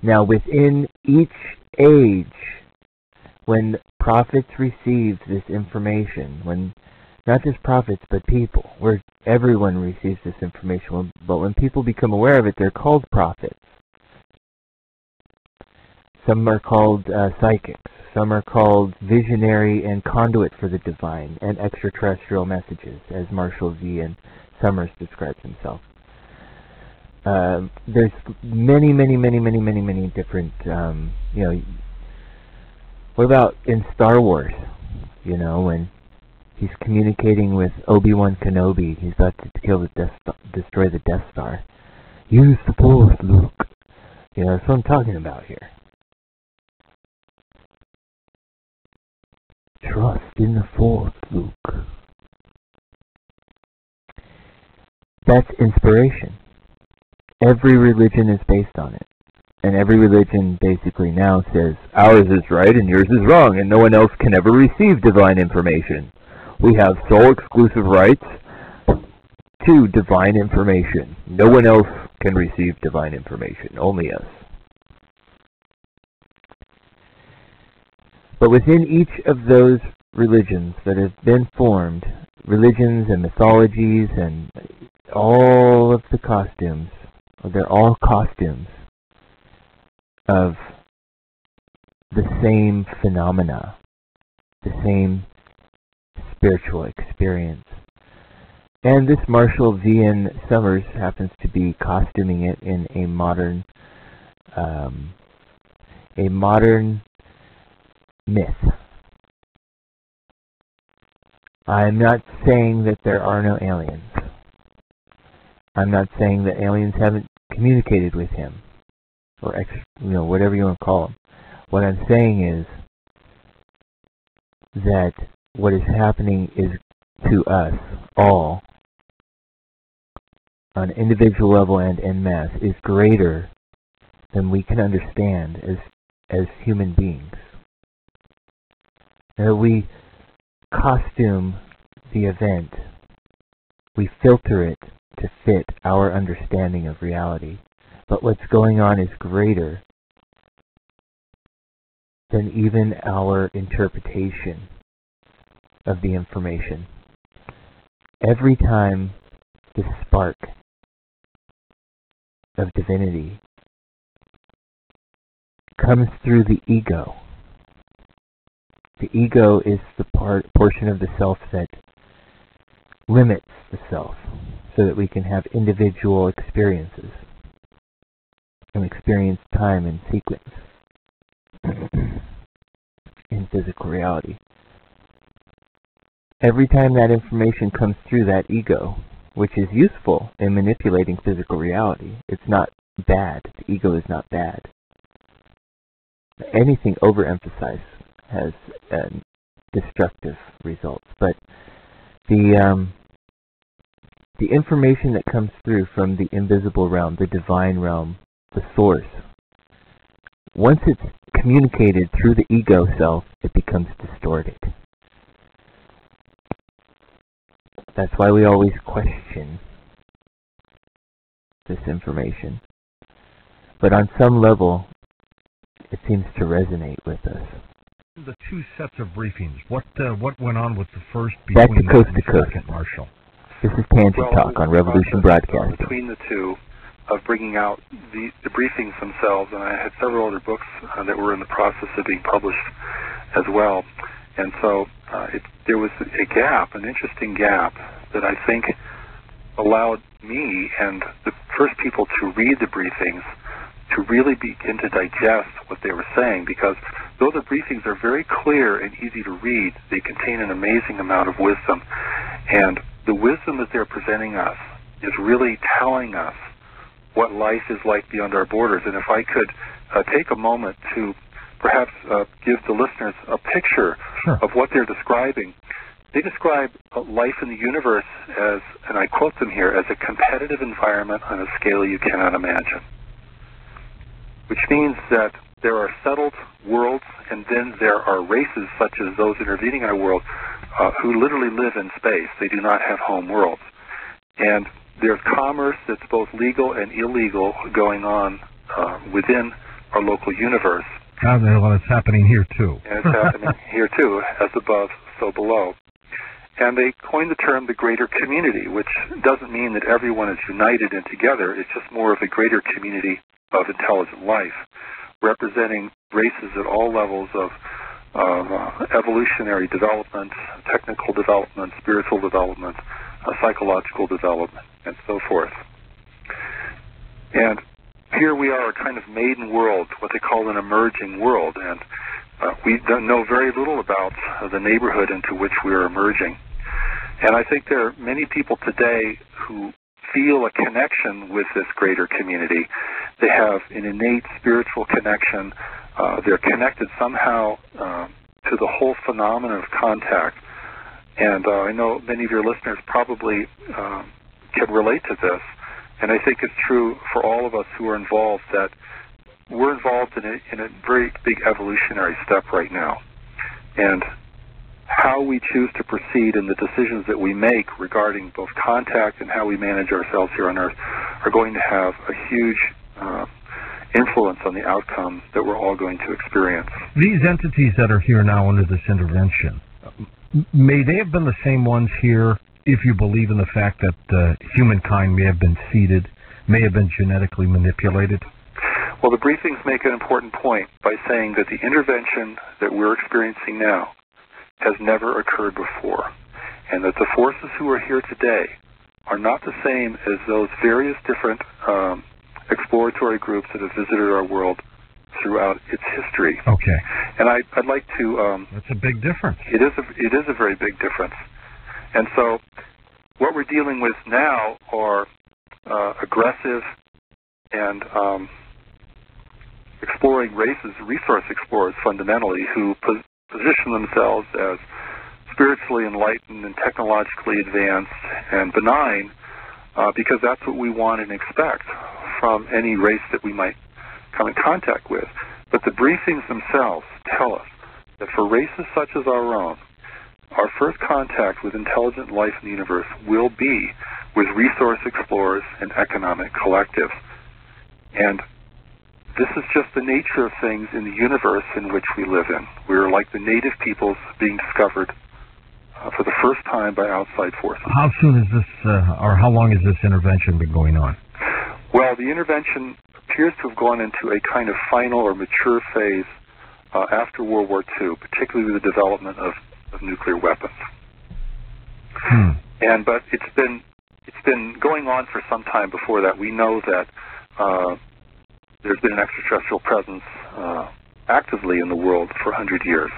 Now, within each age, when prophets received this information, when not just prophets but people, where everyone receives this information, but when people become aware of it, they're called prophets. Some are called psychics. Some are called visionary and conduit for the divine and extraterrestrial messages, as Marshall Vian Summers describes himself. There's many different, what about in Star Wars, when he's communicating with Obi-Wan Kenobi, he's about to destroy the Death Star. Use the Force, Luke. That's what I'm talking about here. Trust in the Force, Luke. That's inspiration. Every religion is based on it. And every religion basically now says, ours is right and yours is wrong, and no one else can ever receive divine information. We have sole exclusive rights to divine information. No one else can receive divine information, only us. But within each of those religions that have been formed, religions and mythologies and all of the costumes, they're all costumes of the same phenomena, the same spiritual experience. And this Marshall Vian Summers happens to be costuming it in a modern myth. I'm not saying that there are no aliens. I'm not saying that aliens haven't communicated with him, or whatever you want to call them. What I'm saying is that what is happening is to us all, on an individual level and en masse, is greater than we can understand as human beings. We costume the event, we filter it to fit our understanding of reality. But what's going on is greater than even our interpretation of the information. Every time the spark of divinity comes through the ego is the portion of the self that limits the self so that we can have individual experiences and experience time in sequence in physical reality. Every time that information comes through that ego, which is useful in manipulating physical reality, it's not bad. The ego is not bad. Anything overemphasized has destructive results, but the information that comes through from the invisible realm, the divine realm, the source, once it's communicated through the ego self, it becomes distorted. That's why we always question this information. But on some level, it seems to resonate with us. The two sets of briefings, what went on with the first Back between to Coast the to Coast. second, Marshall? This is Tangent Talk on Revolution Broadcasting. Between the two, of bringing out the briefings themselves, and I had several other books that were in the process of being published as well. And so there was a gap, an interesting gap, that I think allowed me and the first people to read the briefings to really begin to digest what they were saying, because though the briefings are very clear and easy to read, they contain an amazing amount of wisdom. And the wisdom that they're presenting us is really telling us what life is like beyond our borders. And if I could take a moment to perhaps give the listeners a picture of what they're describing. They describe life in the universe as, and I quote them here, as a competitive environment on a scale you cannot imagine. Which means that there are settled worlds, and then there are races such as those intervening in our world who literally live in space. They do not have home worlds. And there's commerce that's both legal and illegal going on within our local universe. Well, it's happening here too. And it's happening here too, as above, so below. And they coined the term the greater community, which doesn't mean that everyone is united and together. It's just more of a greater community of intelligent life, representing races at all levels of evolutionary development, technical development, spiritual development, psychological development, and so forth. And here we are, a kind of maiden world, what they call an emerging world, and we don't know very little about the neighborhood into which we are emerging. And I think there are many people today who feel a connection with this greater community. They have an innate spiritual connection. They're connected somehow to the whole phenomenon of contact. And I know many of your listeners probably can relate to this. And I think it's true for all of us who are involved that we're involved in a very big evolutionary step right now. And how we choose to proceed and the decisions that we make regarding both contact and how we manage ourselves here on Earth are going to have a huge influence on the outcome that we're all going to experience. These entities that are here now under this intervention, may they have been the same ones here if you believe in the fact that humankind may have been seeded, may have been genetically manipulated? Well, the briefings make an important point by saying that the intervention that we're experiencing now has never occurred before, and that the forces who are here today are not the same as those various different exploratory groups that have visited our world throughout its history. Okay. And I'd like to... That's a big difference. It is a very big difference. And so what we're dealing with now are aggressive and exploring races, resource explorers fundamentally, who position themselves as spiritually enlightened and technologically advanced and benign because that's what we want and expect from any race that we might come in contact with. But the briefings themselves tell us that for races such as our own, our first contact with intelligent life in the universe will be with resource explorers and economic collectives. And this is just the nature of things in the universe in which we live in. We're like the native peoples being discovered for the first time by outside forces. How soon is this, or how long has this intervention been going on? Well, the intervention appears to have gone into a kind of final or mature phase after World War II, particularly with the development of nuclear weapons. But it's been going on for some time before that. We know that there's been an extraterrestrial presence actively in the world for 100 years.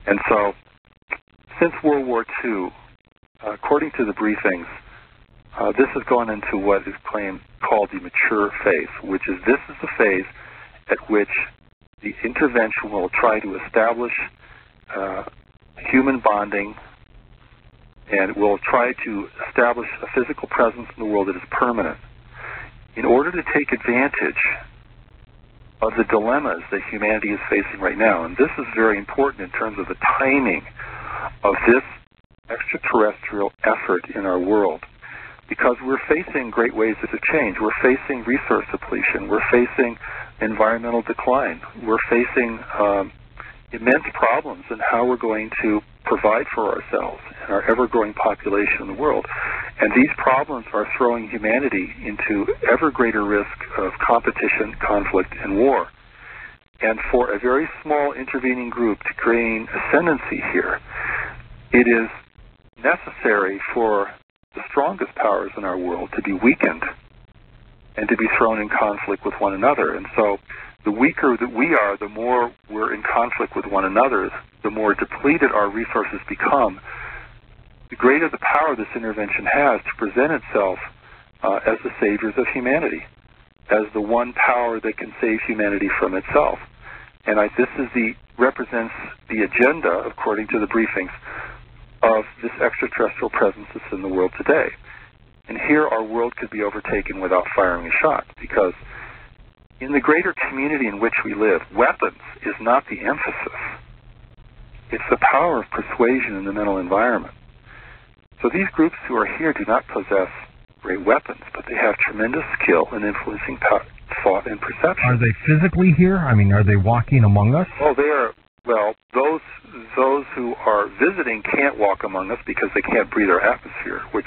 And so, since World War II, according to the briefings, this has gone into what is called the mature phase, which is this is the phase at which the intervention will try to establish human bonding, and it will try to establish a physical presence in the world that is permanent in order to take advantage of the dilemmas that humanity is facing right now. And this is very important in terms of the timing of this extraterrestrial effort in our world, because we're facing great waves of change. We're facing resource depletion. We're facing environmental decline. We're facing immense problems in how we're going to provide for ourselves and our ever-growing population in the world. And these problems are throwing humanity into ever greater risk of competition, conflict, and war. And for a very small intervening group to gain ascendancy here, it is necessary for the strongest powers in our world to be weakened and to be thrown in conflict with one another. And so the weaker that we are, the more we're in conflict with one another, the more depleted our resources become, the greater the power this intervention has to present itself as the saviors of humanity, as the one power that can save humanity from itself. And this represents the agenda, according to the briefings, of this extraterrestrial presence that's in the world today. And here our world could be overtaken without firing a shot, because in the greater community in which we live, weapons is not the emphasis. It's the power of persuasion in the mental environment. So these groups who are here do not possess great weapons, but they have tremendous skill in influencing thought and perception. Are they physically here? I mean, are they walking among us? Oh, they are. Well, those who are visiting can't walk among us because they can't breathe our atmosphere, which